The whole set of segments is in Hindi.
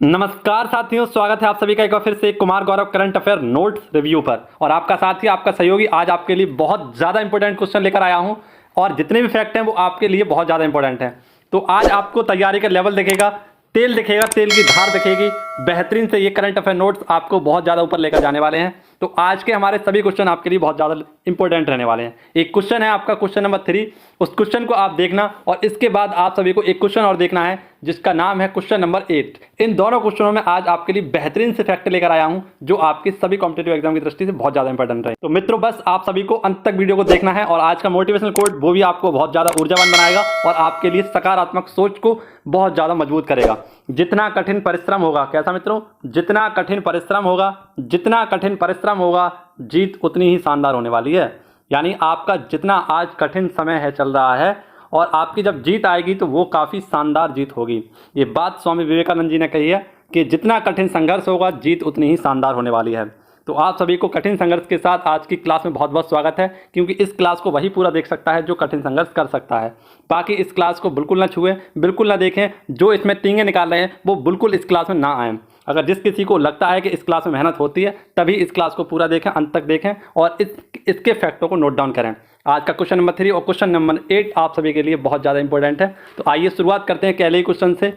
नमस्कार साथियों, स्वागत है आप सभी का एक बार फिर से Kumar Gaurav current affair notes review पर। और आपका साथी, आपका सहयोगी आज आपके लिए बहुत ज़्यादा इंपॉर्टेंट क्वेश्चन लेकर आया हूं और जितने भी फैक्ट हैं वो आपके लिए बहुत ज़्यादा इंपॉर्टेंट हैं। तो आज आपको तैयारी का लेवल दिखेगा, तेल दिखेगा, तेल की धार दिखेगी। बेहतरीन से ये करंट अफेयर नोट्स आपको बहुत ज़्यादा ऊपर लेकर जाने वाले हैं। तो आज के हमारे सभी क्वेश्चन आपके लिए बहुत ज़्यादा इंपॉर्टेंट रहने वाले हैं। एक क्वेश्चन है आपका क्वेश्चन नंबर 3, उस क्वेश्चन को आप देखना और इसके बाद आप सभी को एक क्वेश्चन और देखना है जिसका नाम है क्वेश्चन नंबर 8। इन दोनों क्वेश्चनों में आज आपके लिए बेहतरीन से फैक्ट लेकर आया हूं जो आपके सभी कॉम्पिटिटिव एग्जाम की दृष्टि से बहुत ज़्यादा इंपॉर्टेंट है। तो मित्रों, बस आप सभी को अंत तक वीडियो को देखना है और आज का मोटिवेशनल कोट वो भी आपको बहुत ज़्यादा ऊर्जावान बनाएगा और आपके लिए सकारात्मक सोच को बहुत ज़्यादा मजबूत करेगा। जितना कठिन परिश्रम होगा, कैसा मित्रों, जितना कठिन परिश्रम होगा, जितना कठिन परिश्रम होगा, जीत उतनी ही शानदार होने वाली है। यानी आपका जितना आज कठिन समय है चल रहा है और आपकी जब जीत आएगी तो वो काफ़ी शानदार जीत होगी। ये बात स्वामी विवेकानंद जी ने कही है कि जितना कठिन संघर्ष होगा, जीत उतनी ही शानदार होने वाली है। तो आप सभी को कठिन संघर्ष के साथ आज की क्लास में बहुत बहुत स्वागत है, क्योंकि इस क्लास को वही पूरा देख सकता है जो कठिन संघर्ष कर सकता है। बाकी इस क्लास को बिल्कुल ना छुएं, बिल्कुल ना देखें। जो इसमें टींगे निकाल रहे हैं वो बिल्कुल इस क्लास में ना आएँ। अगर जिस किसी को लगता है कि इस क्लास में मेहनत होती है, तभी इस क्लास को पूरा देखें, अंत तक देखें और इसके फैक्टों को नोट डाउन करें। आज का क्वेश्चन नंबर 3 और क्वेश्चन नंबर 8 आप सभी के लिए बहुत ज़्यादा इंपॉर्टेंट है। तो आइए शुरुआत करते हैं पहले ही क्वेश्चन से।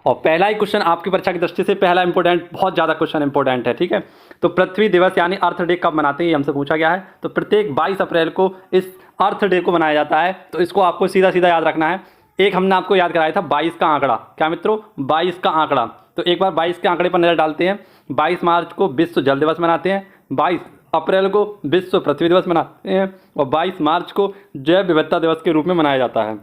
और पहला ही क्वेश्चन आपकी परीक्षा की दृष्टि से पहला इंपॉर्टेंट, बहुत ज़्यादा क्वेश्चन इंपॉर्टेंट है। ठीक है, तो पृथ्वी दिवस यानी अर्थ डे कब मनाते हैं, ये हमसे पूछा गया है। तो प्रत्येक 22 अप्रैल को इस अर्थ डे को मनाया जाता है। तो इसको आपको सीधा सीधा याद रखना है। एक हमने आपको याद कराया था 22 का आंकड़ा। क्या मित्रों, 22 का आंकड़ा। तो एक बार 22 के आंकड़े पर नज़र डालते हैं। 22 मार्च को विश्व जल दिवस मनाते हैं, 22 अप्रैल को विश्व पृथ्वी दिवस मनाते हैं और 22 मार्च को जैव विविधता दिवस के रूप में मनाया जाता है।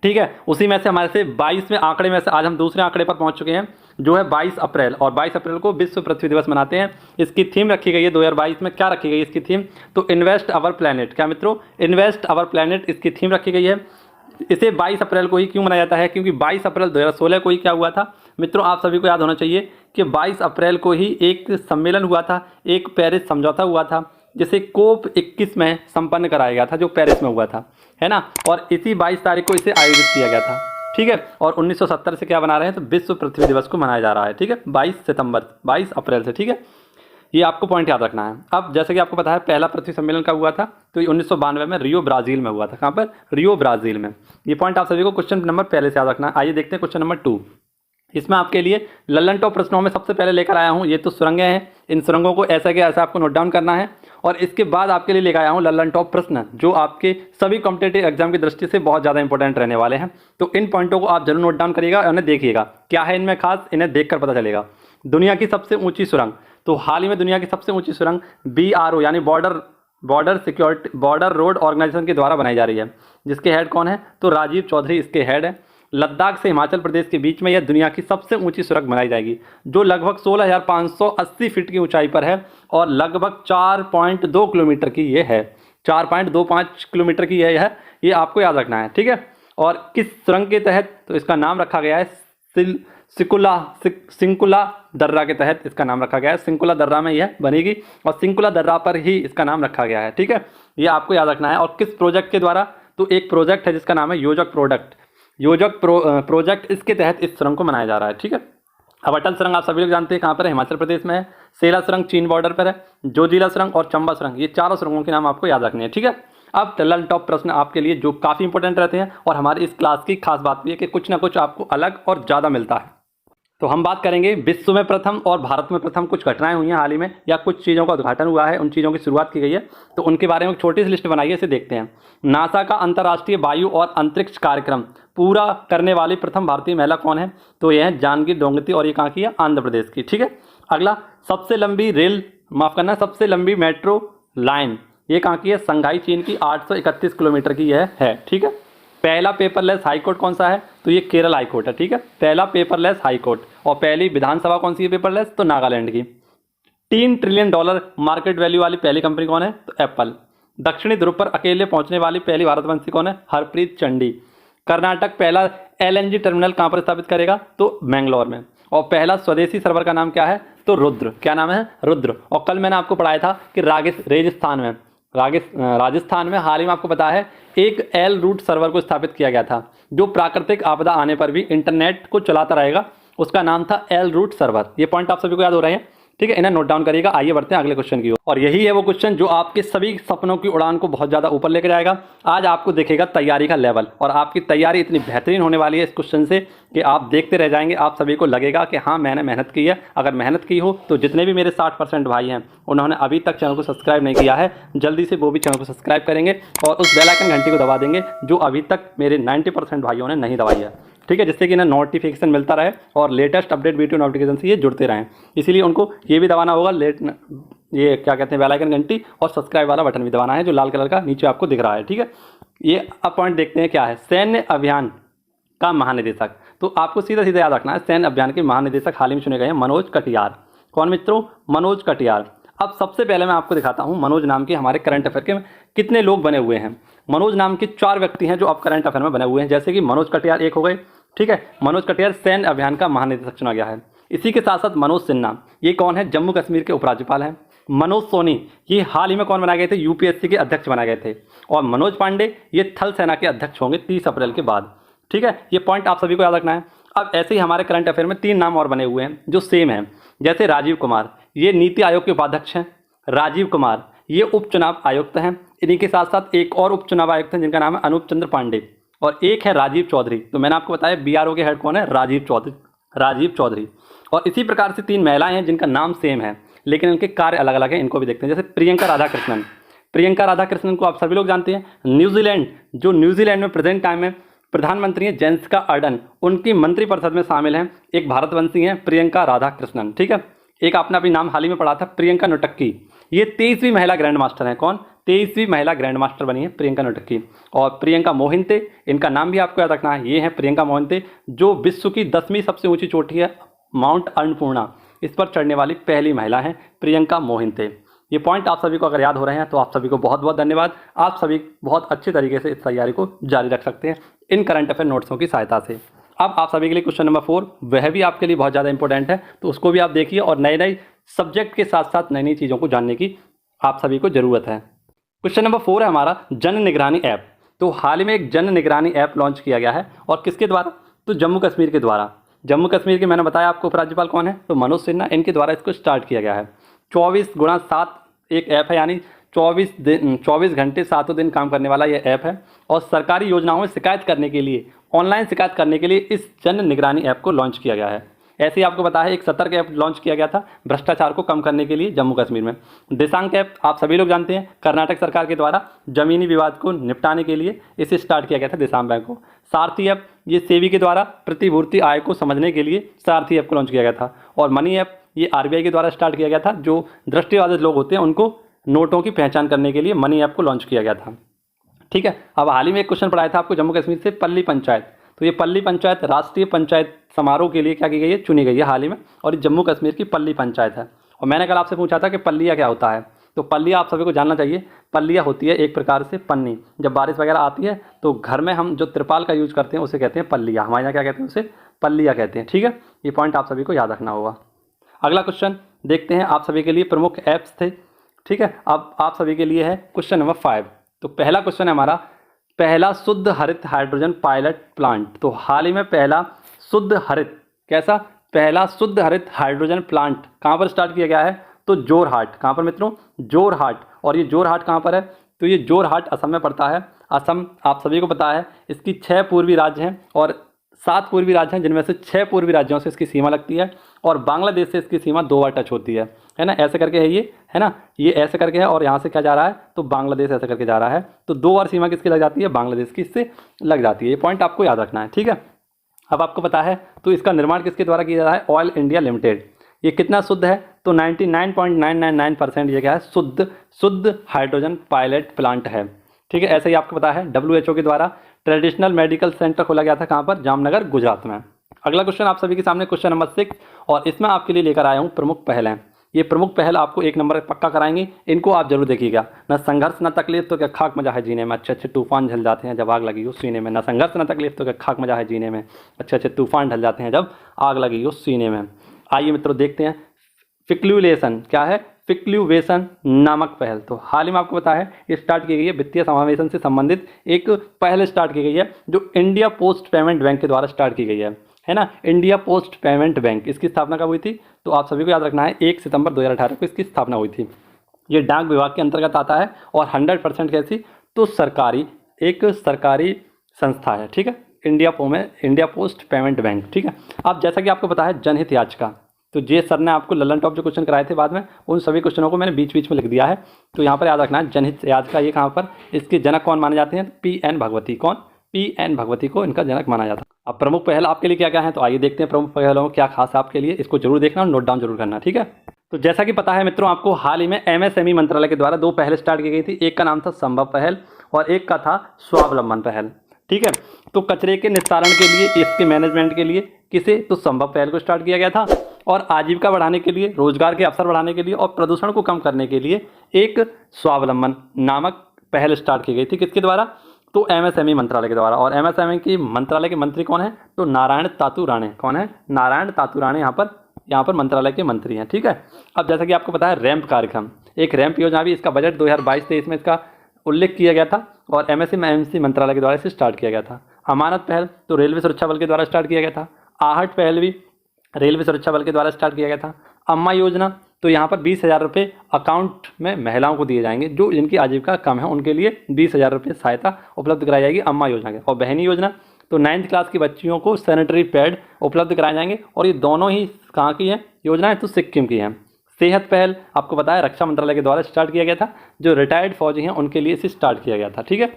ठीक है, उसी में से हमारे से 22वें आंकड़े में से आज हम दूसरे आंकड़े पर पहुंच चुके हैं जो है 22 अप्रैल। और 22 अप्रैल को विश्व पृथ्वी दिवस मनाते हैं। इसकी थीम रखी गई है 2022 में। क्या रखी गई है इसकी थीम? तो इन्वेस्ट अवर प्लैनेट। क्या मित्रों, इन्वेस्ट अवर प्लैनेट इसकी थीम रखी गई है। इसे 22 अप्रैल को ही क्यों मनाया जाता है? क्योंकि 22 अप्रैल 2016 को ही क्या हुआ था मित्रों, आप सभी को याद होना चाहिए कि 22 अप्रैल को ही एक सम्मेलन हुआ था, एक पेरिस समझौता हुआ था जिसे कोप 21 में संपन्न कराया गया था, जो पेरिस में हुआ था, है ना। और इसी 22 तारीख को इसे आयोजित किया गया था। ठीक है, और 1970 से क्या बना रहे हैं, तो विश्व पृथ्वी दिवस को मनाया जा रहा है। ठीक है, 22 सितंबर, 22 अप्रैल से। ठीक है, ये आपको पॉइंट याद रखना है। अब जैसे कि आपको पता है पहला पृथ्वी सम्मेलन कब हुआ था, तो ये 1992 में रियो ब्राज़ील में हुआ था। कहाँ पर? रियो ब्राज़ील में। ये पॉइंट आप सभी को क्वेश्चन नंबर पहले से याद रखना है। आइए देखते हैं क्वेश्चन नंबर 2। इसमें आपके लिए लल्लन टॉप प्रश्नों में सबसे पहले लेकर आया हूँ, ये तो सुरंगें हैं। इन सुरंगों को ऐसा कि ऐसा आपको नोट डाउन करना है और इसके बाद आपके लिए लेकर आया हूँ लल्लन टॉप प्रश्न जो आपके सभी कॉम्पिटिटिव एग्जाम की दृष्टि से बहुत ज़्यादा इंपॉर्टेंट रहने वाले हैं। तो इन पॉइंटों को आप जरूर नोट डाउन करिएगा और उन्हें देखिएगा। क्या है इनमें खास, इन्हें देखकर पता चलेगा। दुनिया की सबसे ऊंची सुरंग, तो हाल ही में दुनिया की सबसे ऊंची सुरंग BRO यानी बॉर्डर रोड ऑर्गेनाइजेशन के द्वारा बनाई जा रही है, जिसके हेड कौन है, तो राजीव चौधरी इसके हेड है। लद्दाख से हिमाचल प्रदेश के बीच में यह दुनिया की सबसे ऊंची सुरंग बनाई जाएगी, जो लगभग 16,580 फीट की ऊंचाई पर है और लगभग 4.2 किलोमीटर की ये है। 4.25 किलोमीटर की यह है, ये आपको याद रखना है। ठीक है, और किस सुरंग के तहत, तो इसका नाम रखा गया है सिंकुला दर्रा के तहत इसका नाम रखा गया है। सिंकुला दर्रा में यह बनेगी और सिंकुला दर्रा पर ही इसका नाम रखा गया है। ठीक है, ये आपको याद रखना है। और किस प्रोजेक्ट के द्वारा, तो एक प्रोजेक्ट है जिसका नाम है योजक प्रोजेक्ट, इसके तहत इस सुरंग को मनाया जा रहा है। ठीक है, अब अटल सुरंग आप सभी लोग जानते हैं कहाँ पर है, हिमाचल प्रदेश में है। सेला सुरंग चीन बॉर्डर पर है। जोजिला सुरंग और चंबा सुरंग, ये चारों सुरंगों के नाम आपको याद रखने हैं। ठीक है, अब लल्लन टॉप प्रश्न आपके लिए जो काफ़ी इंपॉर्टेंट रहते हैं और हमारी इस क्लास की खास बात भी है कि कुछ ना कुछ आपको अलग और ज़्यादा मिलता है। तो हम बात करेंगे विश्व में प्रथम और भारत में प्रथम कुछ घटनाएं हुई हैं हाल ही में, या कुछ चीज़ों का उद्घाटन हुआ है, उन चीज़ों की शुरुआत की गई है, तो उनके बारे में एक छोटी सी लिस्ट बनाइए, इसे देखते हैं। नासा का अंतर्राष्ट्रीय वायु और अंतरिक्ष कार्यक्रम पूरा करने वाली प्रथम भारतीय महिला कौन है, तो यह है जानकी डोंगती और ये कहाँ की है, आंध्र प्रदेश की। ठीक है, अगला सबसे लंबी मेट्रो लाइन, ये कहाँ की है, संघाई चीन की, 831 किलोमीटर की यह है। ठीक है, पहला पेपरलेस हाईकोर्ट कौन सा है, तो ये केरल हाईकोर्ट है। ठीक है, पहला पेपरलेस हाईकोर्ट। और पहली विधानसभा कौन सी है पेपरलेस, तो नागालैंड की। $3 ट्रिलियन मार्केट वैल्यू वाली पहली कंपनी कौन है, तो एप्पल। दक्षिणी ध्रुव पर अकेले पहुंचने वाली पहली भारतवंशी कौन है, हरप्रीत चंडी। कर्नाटक पहला LNG टर्मिनल कहाँ पर स्थापित करेगा, तो मैंगलोर में। और पहला स्वदेशी सर्वर का नाम क्या है, तो रुद्र। क्या नाम है, रुद्र। और कल मैंने आपको पढ़ाया था कि राजस्थान में हाल ही में आपको पता है एक एल रूट सर्वर को स्थापित किया गया था, जो प्राकृतिक आपदा आने पर भी इंटरनेट को चलाता रहेगा उसका नाम था एल रूट सर्वर। ये पॉइंट आप सभी को याद हो रहे हैं, ठीक है, इन्हें नोट डाउन करिएगा। आइए बढ़ते हैं अगले क्वेश्चन की ओर, और यही है वो क्वेश्चन जो आपके सभी सपनों की उड़ान को बहुत ज़्यादा ऊपर लेकर जाएगा। आज आपको देखेगा तैयारी का लेवल, और आपकी तैयारी इतनी बेहतरीन होने वाली है इस क्वेश्चन से कि आप देखते रह जाएंगे। आप सभी को लगेगा कि हाँ मैंने मेहनत की है। अगर मेहनत की हो तो जितने भी मेरे 60% भाई हैं उन्होंने अभी तक चैनल को सब्सक्राइब नहीं किया है, जल्दी से वो भी चैनल को सब्सक्राइब करेंगे और उस बेल आइकन घंटी को दबा देंगे जो अभी तक मेरे 90% भाइयों ने नहीं दबाई है, ठीक है, जिससे कि इन्हें नोटिफिकेशन मिलता रहे और लेटेस्ट अपडेट वीडियो नोटिफिकेशन से ये जुड़ते रहें। इसीलिए उनको ये भी दबाना होगा, ये क्या कहते हैं, बेल आइकन घंटी, और सब्सक्राइब वाला बटन भी दबाना है जो लाल कलर का नीचे आपको दिख रहा है, ठीक है। ये अब पॉइंट देखते हैं क्या है। सैन्य अभियान का महानिदेशक, तो आपको सीधा सीधा याद रखना है, सैन्य अभियान के महानिदेशक हाल ही में चुने गए हैं मनोज कटियार। कौन मित्रों? मनोज कटियार। अब सबसे पहले मैं आपको दिखाता हूं मनोज नाम के हमारे करंट अफेयर के कितने लोग बने हुए हैं। मनोज नाम के 4 व्यक्ति हैं जो अब करंट अफेयर में बने हुए हैं, जैसे कि मनोज कटियार एक हो गए, ठीक है, मनोज कटियार सैन्य अभियान का महानिदेशक चुना गया है। इसी के साथ साथ मनोज सिन्हा, ये कौन है? जम्मू कश्मीर के उपराज्यपाल हैं। मनोज सोनी, ये हाल ही में कौन बनाए गए थे? यूपीएससी के अध्यक्ष बनाए गए थे। और मनोज पांडे, ये थल सेना के अध्यक्ष होंगे 30 अप्रैल के बाद, ठीक है। ये पॉइंट आप सभी को याद रखना है। अब ऐसे ही हमारे करंट अफेयर में 3 नाम और बने हुए हैं जो सेम हैं, जैसे राजीव कुमार, ये नीति आयोग के उपाध्यक्ष हैं। राजीव कुमार ये उपचुनाव आयुक्त हैं। इन्हीं के साथ साथ एक और उपचुनाव आयुक्त हैं जिनका नाम है अनूप चंद्र पांडे, और एक है राजीव चौधरी। तो मैंने आपको बताया बीआरओ के हेड कौन है? राजीव चौधरी। और इसी प्रकार से 3 महिलाएं हैं जिनका नाम सेम है लेकिन इनके कार्य अलग अलग हैं। इनको भी देखते हैं, जैसे प्रियंका राधाकृष्णन को आप सभी लोग जानते हैं। न्यूजीलैंड में प्रेजेंट टाइम में प्रधानमंत्री हैं जेसिका अर्डन, उनकी मंत्रिपरिषद में शामिल हैं। एक भारतवंशी हैं प्रियंका राधाकृष्णन, ठीक है। एक आपने अभी नाम हाल ही में पढ़ा था प्रियंका नोटक्की, ये 23वीं महिला ग्रैंड मास्टर हैं। कौन? 23वीं महिला ग्रैंड मास्टर बनी है प्रियंका नोटक्की। और प्रियंका मोहिंते, इनका नाम भी आपको याद रखना है, ये हैं प्रियंका मोहिंते जो विश्व की 10वीं सबसे ऊंची चोटी है माउंट अन्नपूर्णा, इस पर चढ़ने वाली पहली महिला हैं प्रियंका मोहिंते। ये पॉइंट आप सभी को अगर याद हो रहे हैं तो आप सभी को बहुत बहुत धन्यवाद। आप सभी बहुत अच्छे तरीके से इस तैयारी को जारी रख सकते हैं इन करंट अफेयर नोट्सों की सहायता से। अब आप सभी के लिए क्वेश्चन नंबर 4, वह भी आपके लिए बहुत ज़्यादा इंपॉर्टेंट है, तो उसको भी आप देखिए और नए नए सब्जेक्ट के साथ साथ नई नई चीज़ों को जानने की आप सभी को ज़रूरत है। क्वेश्चन नंबर 4 है हमारा जन निगरानी ऐप। तो हाल ही में एक जन निगरानी ऐप लॉन्च किया गया है, और किसके द्वारा? तो जम्मू कश्मीर के द्वारा। जम्मू कश्मीर के मैंने बताया आपको उपराज्यपाल कौन है? तो मनोज सिन्हा, इनके द्वारा इसको स्टार्ट किया गया है। 24x7 एक ऐप है, यानी 24 घंटे 7 दिन काम करने वाला ये ऐप है। और सरकारी योजनाओं में शिकायत करने के लिए, ऑनलाइन शिकायत करने के लिए इस जन निगरानी ऐप को लॉन्च किया गया है। ऐसे ही आपको पता है एक सतर्क ऐप लॉन्च किया गया था भ्रष्टाचार को कम करने के लिए जम्मू कश्मीर में। दिशांक ऐप आप सभी लोग जानते हैं, कर्नाटक सरकार के द्वारा जमीनी विवाद को निपटाने के लिए इसे स्टार्ट किया गया था दिशांक बैंक को। सारथी ऐप, ये सेबी के द्वारा प्रतिभूति आय को समझने के लिए सारथी ऐप को लॉन्च किया गया था। और मनी ऐप, ये आरबीआई के द्वारा स्टार्ट किया गया था, जो दृष्टिबाधित लोग होते हैं उनको नोटों की पहचान करने के लिए मनी ऐप को लॉन्च किया गया था, ठीक है। अब हाल ही में एक क्वेश्चन पढ़ाया था आपको जम्मू कश्मीर से, पल्ली पंचायत। तो ये पल्ली पंचायत राष्ट्रीय पंचायत समारोह के लिए क्या की गई है? चुनी गई है हाल ही में, और ये जम्मू कश्मीर की पल्ली पंचायत है। और मैंने कल आपसे पूछा था कि पल्लिया क्या होता है, तो पल्लिया आप सभी को जानना चाहिए। पल्लिया होती है एक प्रकार से पन्नी, जब बारिश वगैरह आती है तो घर में हम जो त्रिपाल का यूज करते हैं उसे कहते हैं पल्लिया। हमारे यहाँ क्या कहते हैं? उसे पल्लिया कहते हैं, ठीक है। ये पॉइंट आप सभी को याद रखना होगा। अगला क्वेश्चन देखते हैं, आप सभी के लिए प्रमुख ऐप्स थे, ठीक है। अब आप सभी के लिए है क्वेश्चन नंबर 5। तो पहला क्वेश्चन है हमारा, पहला शुद्ध हरित हाइड्रोजन पायलट प्लांट। तो हाल ही में पहला शुद्ध हरित, कैसा? पहला शुद्ध हरित हाइड्रोजन प्लांट कहाँ पर स्टार्ट किया गया है? तो जोरहाट। कहाँ पर मित्रों? जोरहाट। और ये जोरहाट कहाँ पर है? तो ये जोरहाट असम में पड़ता है। असम आप सभी को पता है इसकी 6 पूर्वी राज्य हैं और 7 पूर्वी राज्य हैं, जिनमें से 6 पूर्वी राज्यों से इसकी सीमा लगती है, और बांग्लादेश से इसकी सीमा 2 बार टच होती है ना। ऐसे करके है ये, है ना, ये ऐसे करके है, और यहाँ से क्या जा रहा है? तो बांग्लादेश ऐसे करके जा रहा है। तो 2 बार सीमा किसकी लग जाती है? बांग्लादेश की इससे लग जाती है। ये पॉइंट आपको याद रखना है, ठीक है। अब आपको पता है तो इसका निर्माण किसके द्वारा किया जा रहा है? Oil India limited. ये कितना शुद्ध है? तो 99.999% ये क्या है? शुद्ध हाइड्रोजन पायलट प्लांट है, ठीक है। ऐसे ही आपको पता है WHO के द्वारा ट्रेडिशनल मेडिकल सेंटर खोला गया था, कहाँ पर? जामनगर, गुजरात में। अगला क्वेश्चन आप सभी के सामने क्वेश्चन नंबर 6, और इसमें आपके लिए लेकर आया हूँ प्रमुख पहल हैं। ये प्रमुख पहल आपको 1 नंबर पक्का कराएंगे, इनको आप जरूर देखिएगा। न संघर्ष न तकलीफ तो क्या खाक मजा है जीने में, अच्छे अच्छे तूफान झल जाते हैं जब आग लगी हो सीने में। न संघर्ष न तकलीफ तो क्या खाक मजा है जीने में, अच्छे अच्छे तूफान ढल जाते हैं जब आग लगी हो सीने में। आइए मित्रों देखते हैं फिक्ल्यूलेशन क्या है? फिक्ल्यूवेशन नामक पहल। तो हाल ही में आपको पता है ये स्टार्ट की गई है, वित्तीय समावेशन से संबंधित एक पहल स्टार्ट की गई है जो इंडिया पोस्ट पेमेंट बैंक के द्वारा स्टार्ट की गई है है ना। इंडिया पोस्ट पेमेंट बैंक, इसकी स्थापना कब हुई थी? तो आप सभी को याद रखना है 1 सितंबर 2018 को इसकी स्थापना हुई थी। ये डाक विभाग के अंतर्गत आता है और 100% कैसी? तो सरकारी, एक सरकारी संस्था है, ठीक है, इंडिया पोस्ट पेमेंट बैंक, ठीक है। अब जैसा कि आपको पता है जनहित याचिका, तो जे सर ने आपको ललन टॉप जो क्वेश्चन कराए थे बाद में, उन सभी क्वेश्चनों को मैंने बीच बीच में लिख दिया है। तो यहाँ पर याद रखना है जनहित याचिका, ये कहाँ पर, इसके जनक कौन माने जाते हैं? PN भगवती। कौन? PN भगवती को इनका जनक माना जाता है। अब प्रमुख पहल आपके लिए क्या क्या है, तो आइए देखते हैं प्रमुख पहलों में क्या खास है आपके लिए, इसको जरूर देखना और नोट डाउन जरूर करना, ठीक है। तो जैसा कि पता है मित्रों आपको, हाल ही में MSME मंत्रालय के द्वारा 2 पहल स्टार्ट की गई थी। एक का नाम था संभव पहल और एक का था स्वावलंबन पहल, ठीक है। तो कचरे के निस्तारण के लिए, इसके मैनेजमेंट के लिए किसे? तो संभव पहल को स्टार्ट किया गया था। और आजीविका बढ़ाने के लिए, रोजगार के अवसर बढ़ाने के लिए और प्रदूषण को कम करने के लिए एक स्वावलंबन नामक पहल स्टार्ट की गई थी। किसके द्वारा? तो MSME मंत्रालय के द्वारा। और MSME की मंत्रालय के मंत्री कौन है? तो नारायण तातू राणे। कौन है? नारायण तातू राणे यहाँ पर मंत्रालय के मंत्री हैं, ठीक है। अब जैसा कि आपको पता है रैंप कार्यक्रम, एक रैंप योजना भी, इसका बजट 2022-23 में इसका उल्लेख किया गया था और MSME मंत्रालय के द्वारा इसे स्टार्ट किया गया था। अमानत पहल तो रेलवे सुरक्षा बल के द्वारा स्टार्ट किया गया था। आहट पहल भी रेलवे सुरक्षा बल के द्वारा स्टार्ट किया गया था। अम्मा योजना, तो यहाँ पर 20,000 रुपये अकाउंट में महिलाओं को दिए जाएंगे, जो जिनकी आजीविका कम है उनके लिए 20,000 रुपये सहायता उपलब्ध कराई जाएगी अम्मा योजना के। और बहनी योजना, तो 9th क्लास की बच्चियों को सैनिटरी पैड उपलब्ध कराए जाएंगे और ये दोनों ही कहाँ की हैं योजनाएं? तो सिक्किम की हैं। सेहत पहल आपको पता है रक्षा मंत्रालय के द्वारा स्टार्ट किया गया था, जो रिटायर्ड फौजी हैं उनके लिए इसे स्टार्ट किया गया था, ठीक है।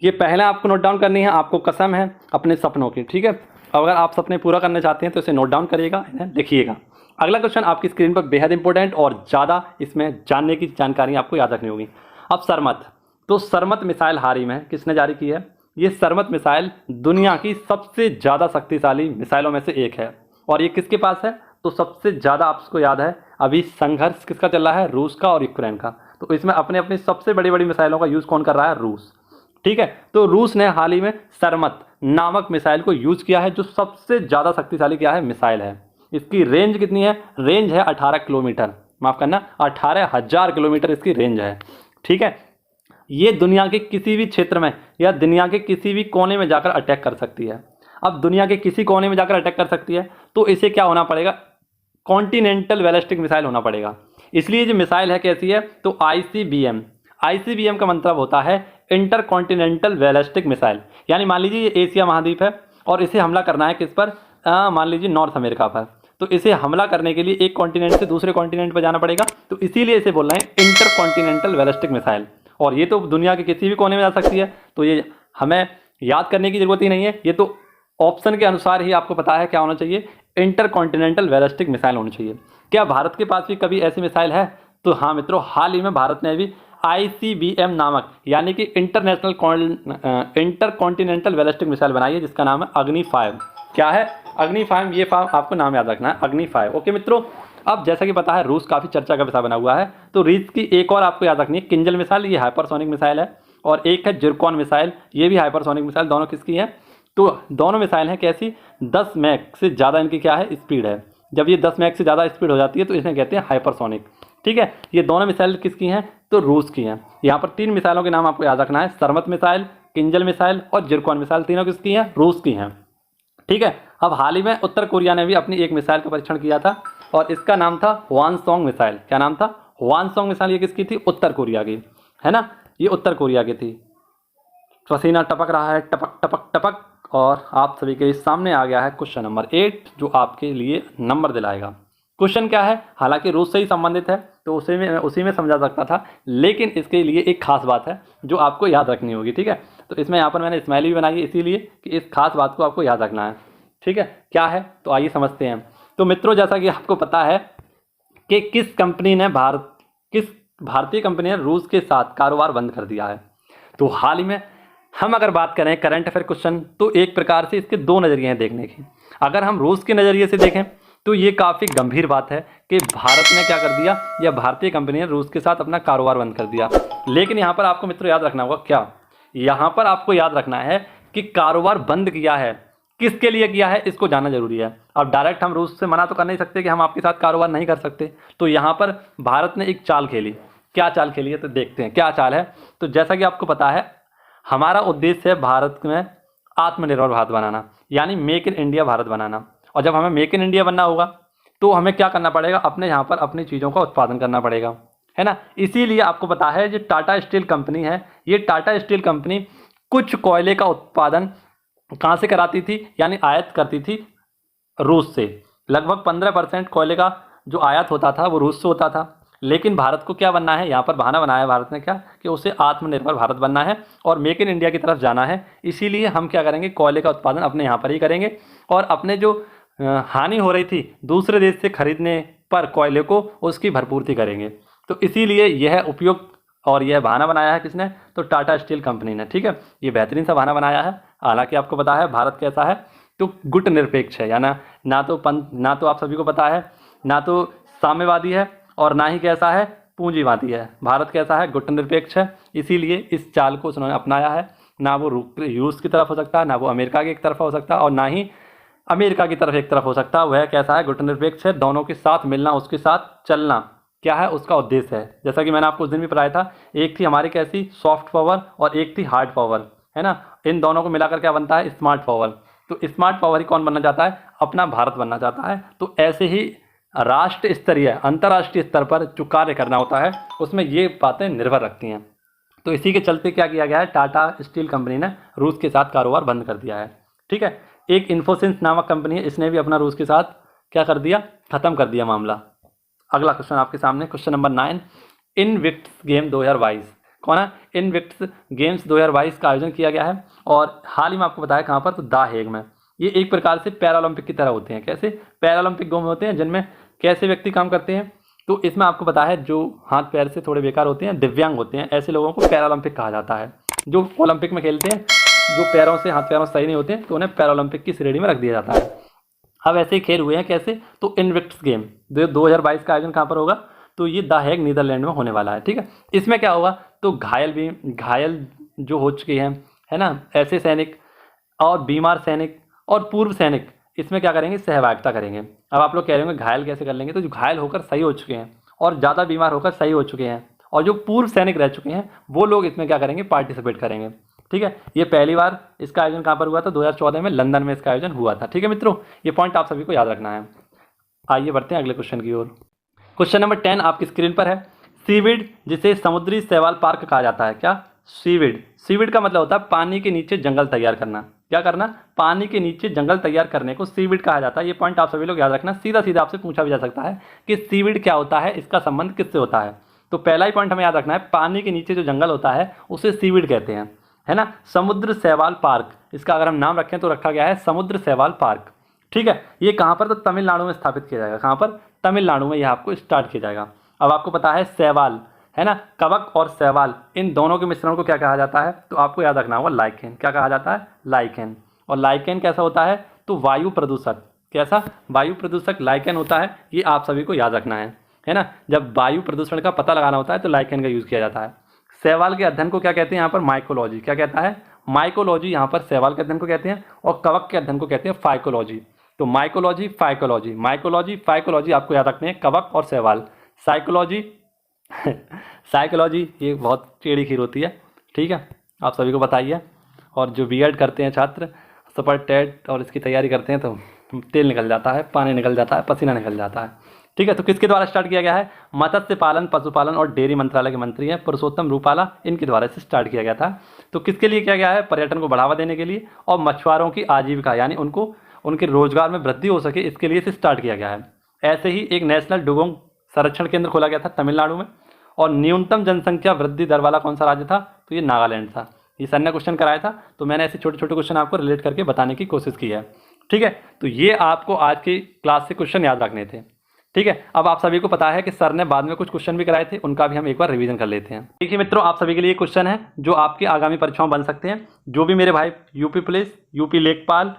ये पहले आपको नोट डाउन करनी है, आपको कसम है अपने सपनों की, ठीक है। अगर आप सपने पूरा करना चाहते हैं तो इसे नोट डाउन करिएगा, लिखिएगा। अगला क्वेश्चन आपकी स्क्रीन पर बेहद इंपॉर्टेंट और ज़्यादा इसमें जानने की जानकारी आपको याद रखनी होगी। अब सरमत, तो सरमत मिसाइल हाल ही में किसने जारी की है? ये सरमत मिसाइल दुनिया की सबसे ज़्यादा शक्तिशाली मिसाइलों में से एक है। और ये किसके पास है? तो सबसे ज़्यादा आपको याद है अभी संघर्ष किसका चल रहा है? रूस का और यूक्रेन का। तो इसमें अपने अपनी सबसे बड़ी बड़ी मिसाइलों का यूज़ कौन कर रहा है? रूस, ठीक है। तो रूस ने हाल ही में सरमत नामक मिसाइल को यूज़ किया है, जो सबसे ज़्यादा शक्तिशाली क्या है? मिसाइल है। इसकी रेंज कितनी है? रेंज है 18 किलोमीटर, माफ़ करना 18,000 किलोमीटर इसकी रेंज है, ठीक है। ये दुनिया के किसी भी क्षेत्र में या दुनिया के किसी भी कोने में जाकर अटैक कर सकती है। अब दुनिया के किसी कोने में जाकर अटैक कर सकती है तो इसे क्या होना पड़ेगा? कॉन्टिनेंटल बैलिस्टिक मिसाइल होना पड़ेगा। इसलिए जो मिसाइल है कैसी है? तो ICBM का मतलब होता है इंटर कॉन्टिनेंटल बैलिस्टिक मिसाइल। यानी मान लीजिए ये एशिया महाद्वीप है और इसे हमला करना है किस पर? मान लीजिए नॉर्थ अमेरिका पर। तो इसे हमला करने के लिए एक कॉन्टिनेंट से दूसरे कॉन्टिनेंट पर जाना पड़ेगा, तो इसीलिए इसे बोल रहे हैं इंटर कॉन्टिनेंटल बैलिस्टिक मिसाइल। और ये तो दुनिया के किसी भी कोने में जा सकती है, तो ये हमें याद करने की जरूरत ही नहीं है, ये तो ऑप्शन के अनुसार ही आपको पता है क्या होना चाहिए, इंटर कॉन्टिनेंटल बैलिस्टिक मिसाइल होनी चाहिए। क्या भारत के पास भी कभी ऐसी मिसाइल है? तो हाँ मित्रों, हाल ही में भारत ने भी ICBM नामक यानी कि इंटर कॉन्टिनेंटल बैलिस्टिक मिसाइल बनाई है, जिसका नाम है अग्नि 5। क्या है? अग्नि 5, ये 5 आपको नाम याद रखना है, अग्नि 5। ओके मित्रों, अब जैसा कि पता है रूस काफ़ी चर्चा का विषय बना हुआ है, तो रूस की एक और आपको याद रखनी है किंजल मिसाइल, ये हाइपरसोनिक मिसाइल है। और एक है जिरकॉन मिसाइल, ये भी हाइपरसोनिक मिसाइल। दोनों किसकी हैं? तो दोनों मिसाइल हैं कैसी? 10 मैक से ज़्यादा इनकी क्या है? स्पीड है। जब ये 10 मैक से ज़्यादा स्पीड हो जाती है तो इन्हें कहते हैं हाइपरसोनिक, ठीक है। ये दोनों मिसाइल किसकी हैं? तो रूस की हैं। यहाँ पर 3 मिसाइलों के नाम आपको याद रखना है, सरमत मिसाइल, किंजल मिसाइल और जिरकॉन मिसाइल। तीनों किसकी हैं? रूस की हैं, ठीक है। अब हाल ही में उत्तर कोरिया ने भी अपनी एक मिसाइल का परीक्षण किया था और इसका नाम था हवानसोंग मिसाइल। क्या नाम था? हवानसोंग मिसाइल। ये किसकी थी? उत्तर कोरिया की, है ना, ये उत्तर कोरिया की थी। पसीना टपक रहा है, टपक टपक टपक। और आप सभी के सामने आ गया है क्वेश्चन नंबर 8, जो आपके लिए नंबर दिलाएगा। क्वेश्चन क्या है? हालांकि रूस से ही संबंधित है तो उसी में समझा सकता था, लेकिन इसके लिए एक खास बात है जो आपको याद रखनी होगी, ठीक है। तो इसमें यहाँ पर मैंने स्माइली भी बनाई है इसीलिए कि इस खास बात को आपको याद रखना है, ठीक है। क्या है? तो आइए समझते हैं। तो मित्रों, जैसा कि आपको पता है कि किस भारतीय कंपनी ने रूस के साथ कारोबार बंद कर दिया है। तो हाल ही में हम अगर बात करें करंट अफेयर क्वेश्चन, तो एक प्रकार से इसके 2 नज़रिए हैं देखने की। अगर हम रूस के नज़रिए से देखें तो ये काफ़ी गंभीर बात है कि भारत ने क्या कर दिया, या भारतीय कंपनी ने रूस के साथ अपना कारोबार बंद कर दिया। लेकिन यहाँ पर आपको मित्रों याद रखना होगा, क्या यहाँ पर आपको याद रखना है कि कारोबार बंद किया है, किसके लिए किया है, इसको जानना जरूरी है। अब डायरेक्ट हम रूस से मना तो कर नहीं सकते कि हम आपके साथ कारोबार नहीं कर सकते। तो यहाँ पर भारत ने एक चाल खेली। क्या चाल खेली है? तो देखते हैं क्या चाल है। तो जैसा कि आपको पता है हमारा उद्देश्य है भारत में आत्मनिर्भर भारत बनाना, यानी मेक इन इंडिया भारत बनाना। और जब हमें मेक इन इंडिया बनना होगा तो हमें क्या करना पड़ेगा, अपने यहाँ पर अपनी चीज़ों का उत्पादन करना पड़ेगा, है ना। इसीलिए आपको पता है जो टाटा स्टील कंपनी है, ये टाटा स्टील कंपनी कुछ कोयले का उत्पादन कहाँ से कराती थी, यानी आयात करती थी रूस से। लगभग 15% कोयले का जो आयात होता था वो रूस से होता था। लेकिन भारत को क्या बनना है, यहाँ पर बहाना बनाया भारत ने क्या कि उसे आत्मनिर्भर भारत बनना है और मेक इन इंडिया की तरफ जाना है। इसीलिए हम क्या करेंगे, कोयले का उत्पादन अपने यहाँ पर ही करेंगे और अपने जो हानि हो रही थी दूसरे देश से खरीदने पर कोयले को, उसकी भरपूर्ति करेंगे। तो इसीलिए यह उपयुक्त और यह बहाना बनाया है किसने, तो टाटा स्टील कंपनी ने। ठीक है, ये बेहतरीन सा बहाना बनाया है। हालांकि आपको पता है भारत कैसा है, तो गुट निरपेक्ष है, यानी ना तो आप सभी को पता है, ना तो साम्यवादी है और ना ही कैसा है पूंजीवादी है। भारत कैसा है, गुट निरपेक्ष है। इसीलिए इस चाल को उन्होंने अपनाया है। ना वो रूस की तरफ हो सकता है, ना वो अमेरिका की एक तरफ हो सकता है और ना ही अमेरिका की तरफ एक तरफ हो सकता है। वह कैसा है, गुट निरपेक्ष है। दोनों के साथ मिलना, उसके साथ चलना क्या है उसका उद्देश्य है। जैसा कि मैंने आपको उस दिन भी पढ़ाया था, एक थी हमारी कैसी सॉफ्ट पावर और एक थी हार्ड पावर, है ना। इन दोनों को मिलाकर क्या बनता है, स्मार्ट पावर। तो स्मार्ट पावर ही कौन बनना चाहता है, अपना भारत बनना चाहता है। तो ऐसे ही राष्ट्र स्तरीय अंतर्राष्ट्रीय स्तर पर जो कार्य करना होता है उसमें ये बातें निर्भर रखती हैं। तो इसी के चलते क्या किया गया है, टाटा स्टील कंपनी ने रूस के साथ कारोबार बंद कर दिया है। ठीक है, एक इन्फोसिस नामक कंपनी है, इसने भी अपना रूस के साथ क्या कर दिया, खत्म कर दिया मामला। अगला क्वेश्चन आपके सामने, क्वेश्चन नंबर 9, इनविक्ट्स गेम 2022 कौन है, इनविक्ट्स गेम्स 2022 का आयोजन किया गया है और हाल ही में आपको बताया कहाँ पर, तो द हेग में। ये एक प्रकार से पैरालंपिक की तरह होते हैं। कैसे पैरालंपिक गेम होते हैं जिनमें कैसे व्यक्ति काम करते हैं, तो इसमें आपको पता है जो हाथ पैर से थोड़े बेकार होते हैं, दिव्यांग होते हैं, ऐसे लोगों को पैरालंपिक कहा जाता है। जो ओलंपिक में खेलते हैं, जो पैरों से हाथ पैरों से सही नहीं होते हैं, तो उन्हें पैरालंपिक की श्रेणी में रख दिया जाता है। अब ऐसे ही खेल हुए हैं कैसे, तो इनविक्ट्स गेम 2022 का आयोजन कहाँ पर होगा, तो ये द हेग नीदरलैंड में होने वाला है। ठीक है, इसमें क्या होगा, तो घायल जो हो चुके हैं, है ना, ऐसे सैनिक और बीमार सैनिक और पूर्व सैनिक इसमें क्या करेंगे, सहभागिता करेंगे। अब आप लोग कह रहे होंगे घायल कैसे कर लेंगे, तो जो घायल होकर सही हो चुके हैं और ज़्यादा बीमार होकर सही हो चुके हैं और जो पूर्व सैनिक रह चुके हैं वो लोग इसमें क्या करेंगे, पार्टिसिपेट करेंगे। ठीक है, ये पहली बार इसका आयोजन कहाँ पर हुआ था, 2014 में लंदन में इसका आयोजन हुआ था। ठीक है मित्रों, ये पॉइंट आप सभी को याद रखना है। आइए बढ़ते हैं अगले क्वेश्चन की ओर। क्वेश्चन नंबर 10 आपकी स्क्रीन पर है। सीवीड जिसे समुद्री शैवाल पार्क कहा जाता है, क्या, सीवीड का मतलब होता है पानी के नीचे जंगल तैयार करना। क्या करना, पानी के नीचे जंगल तैयार करने को सीवीड कहा जाता है। ये पॉइंट आप सभी लोग याद रखना। सीधा सीधा आपसे पूछा भी जा सकता है कि सीवीड क्या होता है, इसका संबंध किससे होता है। तो पहला ही पॉइंट हमें याद रखना है, पानी के नीचे जो जंगल होता है उसे सीवीड कहते हैं, है ना। समुद्र शैवाल पार्क, इसका अगर हम नाम रखें तो रखा गया है समुद्र शैवाल पार्क। ठीक है, ये कहाँ पर, तो तमिलनाडु में स्थापित किया जाएगा। कहाँ पर, तमिलनाडु में यह आपको स्टार्ट किया जाएगा। अब आपको पता है शैवाल, है ना, कवक और शैवाल, इन दोनों के मिश्रण को क्या कहा जाता है, तो आपको याद रखना होगा लाइकेन। क्या कहा जाता है, लाइकेन। और लाइकेन कैसा होता है, तो वायु प्रदूषक। कैसा, वायु प्रदूषक लाइकेन होता है। ये आप सभी को याद रखना है ना। जब वायु प्रदूषण का पता लगाना होता है तो लाइकेन का यूज़ किया जाता है। शैवाल के अध्ययन को क्या कहते हैं यहाँ पर, माइकोलॉजी। क्या कहता है, माइकोलॉजी यहाँ पर शैवाल के अध्ययन को कहते हैं और कवक के अध्ययन को कहते हैं फाइकोलॉजी। तो माइकोलॉजी फाइकोलॉजी, माइकोलॉजी फाइकोलॉजी आपको याद रखने हैं, कवक और शैवाल। साइकोलॉजी साइकोलॉजी ये बहुत टेढ़ी खीर होती है। ठीक है, आप सभी को बताइए। और जो बीएड करते हैं छात्र, सुपर टेट और इसकी तैयारी करते हैं, तो तेल निकल जाता है, पानी निकल जाता है, पसीना निकल जाता है। ठीक है, तो किसके द्वारा स्टार्ट किया गया है, मत्स्य पालन पशुपालन और डेयरी मंत्रालय के मंत्री हैं पुरुषोत्तम रूपाला, इनके द्वारा इसे स्टार्ट किया गया था। तो किसके लिए किया गया है, पर्यटन को बढ़ावा देने के लिए और मछुआरों की आजीविका यानी उनको उनके रोजगार में वृद्धि हो सके, इसके लिए इसे स्टार्ट किया गया है। ऐसे ही एक नेशनल डुगोंग संरक्षण केंद्र खोला गया था तमिलनाडु में। और न्यूनतम जनसंख्या वृद्धि दर वाला कौन सा राज्य था, तो ये नागालैंड था। ये सर ने क्वेश्चन कराया था, तो मैंने ऐसे छोटे छोटे क्वेश्चन आपको रिलेट करके बताने की कोशिश की है। ठीक है, तो ये आपको आज की क्लास से क्वेश्चन याद रखने थे। ठीक है, अब आप सभी को पता है कि सर ने बाद में कुछ क्वेश्चन भी कराए थे, उनका भी हम एक बार रिवीजन कर लेते हैं। देखिए मित्रों, आप सभी के लिए क्वेश्चन है जो आपके आगामी परीक्षाओं बन सकते हैं। जो भी मेरे भाई यूपी पुलिस, यूपी लेखपाल,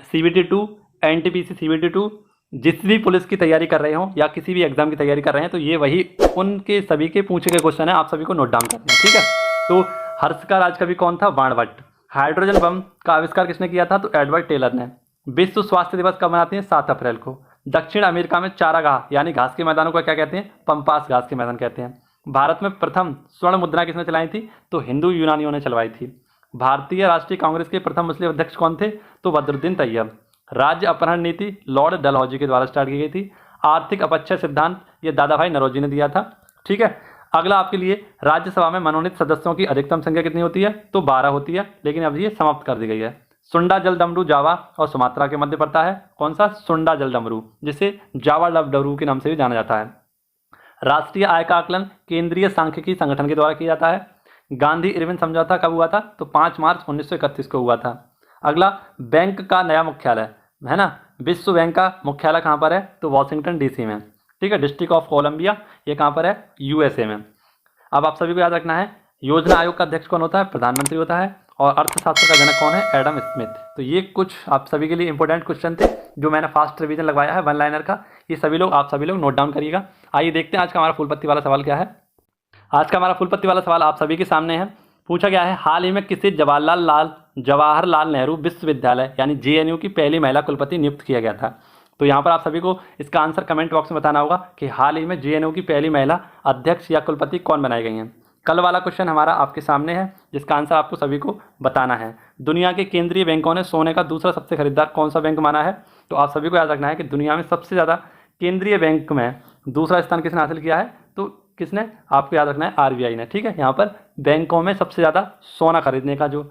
CBT 2, NTPC CBT 2 जिस भी पुलिस की तैयारी कर रहे हो या किसी भी एग्जाम की तैयारी कर रहे हैं, तो ये वही उनके सभी के पूछे गए क्वेश्चन है, आप सभी को नोट डाउन करना है। ठीक है, तो हर्ष का राजकवि कौन था, बाणभट्ट। हाइड्रोजन बम का आविष्कार किसने किया था, तो एडवर्ड टेलर ने। विश्व स्वास्थ्य दिवस कब मनाते हैं, 7 अप्रैल को। दक्षिण अमेरिका में चारागाह यानी घास के मैदानों को क्या कहते हैं, पंपास घास के मैदान कहते हैं। भारत में प्रथम स्वर्ण मुद्रा किसने चलाई थी, तो हिंदू यूनानियों ने चलवाई थी। भारतीय राष्ट्रीय कांग्रेस के प्रथम मुस्लिम अध्यक्ष कौन थे? तो बदरुद्दीन तैयब। राज्य अपहरण नीति लॉर्ड डलहौजी के द्वारा स्टार्ट की गई थी। आर्थिक अपक्षय सिद्धांत ये दादा भाई नौरोजी ने दिया था। ठीक है, अगला आपके लिए, राज्यसभा में मनोनीत सदस्यों की अधिकतम संख्या कितनी होती है? तो 12 होती है, लेकिन अब ये समाप्त कर दी गई है। सुंडा जल डमरू जावा और सुमात्रा के मध्य पड़ता है। कौन सा? सुंडा जल डमरू, जिसे जावा डमरू के नाम से भी जाना जाता है। राष्ट्रीय आय का आकलन केंद्रीय सांख्यिकी संगठन के द्वारा किया जाता है। गांधी इरविन समझौता कब हुआ था? तो 5 मार्च 1931 को हुआ था। अगला, बैंक का नया मुख्यालय है ना, विश्व बैंक का मुख्यालय कहाँ पर है? तो वॉशिंगटन डीसी में। ठीक है, डिस्ट्रिक्ट ऑफ कोलंबिया, ये कहाँ पर है? यूएसए में। अब आप सभी को याद रखना है, योजना आयोग का अध्यक्ष कौन होता है? प्रधानमंत्री होता है। और अर्थशास्त्र का जनक कौन है? Adam Smith. तो ये कुछ आप सभी के लिए इंपॉर्टेंट क्वेश्चन थे जो मैंने फास्ट रिवीजन लगवाया है 1 लाइनर का। ये आप सभी लोग नोट डाउन करिएगा। आइए देखते हैं आज का हमारा फूल पत्ती वाला सवाल क्या है। आज का हमारा फूल पत्ती वाला सवाल आप सभी के सामने है। पूछा गया है, हाल ही में किसे जवाहरलाल नेहरू विश्वविद्यालय यानी जेएनयू की पहली महिला कुलपति नियुक्त किया गया था? तो यहाँ पर आप सभी को इसका आंसर कमेंट बॉक्स में बताना होगा कि हाल ही में जेएनयू की पहली महिला अध्यक्ष या कुलपति कौन बनाई गई हैं। कल वाला क्वेश्चन हमारा आपके सामने है, जिसका आंसर आपको सभी को बताना है। दुनिया के केंद्रीय बैंकों ने सोने का दूसरा सबसे खरीदार कौन सा बैंक माना है? तो आप सभी को याद रखना है कि दुनिया में सबसे ज़्यादा केंद्रीय बैंक में दूसरा स्थान किसने हासिल किया है? तो किसने? आपको याद रखना है आरबीआई ने। ठीक है, यहाँ पर बैंकों में सबसे ज़्यादा सोना खरीदने का जो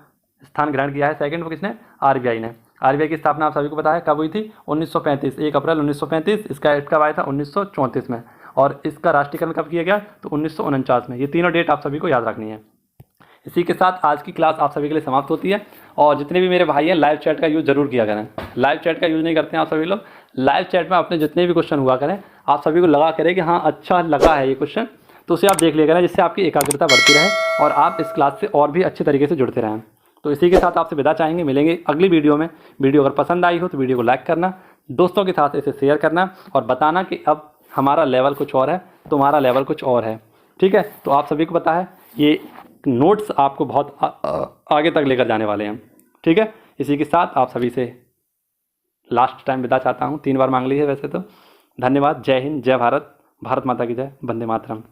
स्थान ग्रहण किया है सेकंड, वो किसने? आरबीआई ने। आरबीआई की स्थापना आप सभी को पता है कब हुई थी? 1935, 1 अप्रैल 1935। इसका एक्ट कब आया था? 1934 में। और इसका राष्ट्रीयकरण कब किया गया? तो 1949 में। ये तीनों डेट आप सभी को याद रखनी है। इसी के साथ आज की क्लास आप सभी के लिए समाप्त होती है। और जितने भी मेरे भाई हैं, लाइव चैट का यूज़ जरूर किया करें। लाइव चैट का यूज़ नहीं करते हैं आप सभी लोग, लाइव चैट में अपने जितने भी क्वेश्चन हुआ करें, आप सभी को लगा करें कि हाँ अच्छा लगा है ये क्वेश्चन, तो उसे आप देख लिया करें, जिससे आपकी एकाग्रता बढ़ती रहे और आप इस क्लास से और भी अच्छे तरीके से जुड़ते रहें। तो इसी के साथ आपसे विदा चाहेंगे, मिलेंगे अगली वीडियो में। वीडियो अगर पसंद आई हो तो वीडियो को लाइक करना, दोस्तों के साथ इसे शेयर करना और बताना कि अब हमारा लेवल कुछ और है, तुम्हारा लेवल कुछ और है। ठीक है, तो आप सभी को पता है ये नोट्स आपको बहुत आगे तक लेकर जाने वाले हैं। ठीक है, इसी के साथ आप सभी से लास्ट टाइम विदा चाहता हूँ। 3 बार मांग ली है वैसे तो। धन्यवाद। जय हिंद, जय भारत, भारत माता की जय, वंदे मातरम।